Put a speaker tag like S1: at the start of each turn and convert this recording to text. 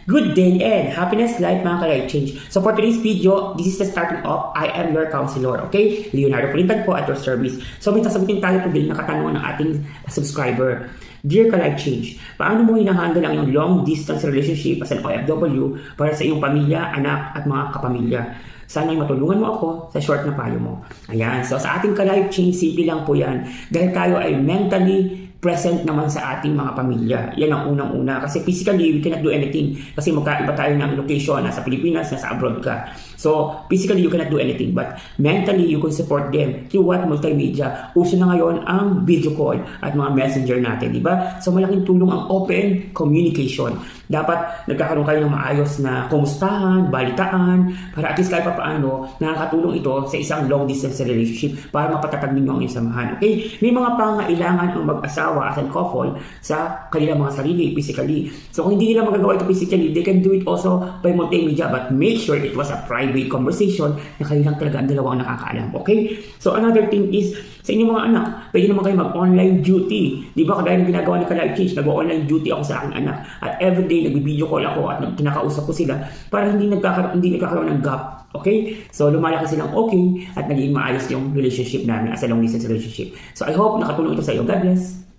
S1: Good day and happiness life mga ka-life change. So for today's video, this is the starting off. I am your counselor, okay? Leonardo Pulintan po at your service. So may sasagutin tayo today na katanungan ng ating subscriber. Dear ka-life change, paano mo hinahandle ang iyong long distance relationship as an OFW para sa iyong pamilya, anak at mga kapamilya? Sana'y matulungan mo ako sa short na payo mo. Ayan, so sa ating ka-life change, simple lang po yan. Dahil tayo ay mentally present naman sa ating mga pamilya. Yan ang unang-una. Kasi physically, we cannot do anything. Kasi magkaiba tayo ng location, nasa Pilipinas, nasa abroad ka. So, physically, you cannot do anything. But mentally, you can support them through what? Multimedia. Uso na ngayon ang video call at mga messenger natin, di ba? So, malaking tulong ang open communication. Dapat nagkakaroon kayo ng maayos na kumustahan, balitaan, para at least kahit pa paano, nakakatulong ito sa isang long distance relationship para mapatatag ninyo ang inyong samahan. Okay? May mga pangailangan ang mag-asawa as a couple sa kanilang mga sarili, physically. So, kung hindi nila magagawa ito physically, they can do it also by multimedia, but make sure it was a private conversation na kayo lang talaga ang dalawa ang nakakaalam. Okay? So, another thing is, sa inyong mga anak, pwede naman kayo mag-online duty. Di ba, kagaya ng ginagawa ni Ka-Life Change, nag-online duty ako sa aking anak. At everyday, nag-video call ako at kinakausap ko sila para hindi nagkakaroon ng gap. Okay? So, lumalaki silang okay at naging maayos yung relationship namin as a long distance relationship. So, I hope nakatulong ito sa iyo. God bless!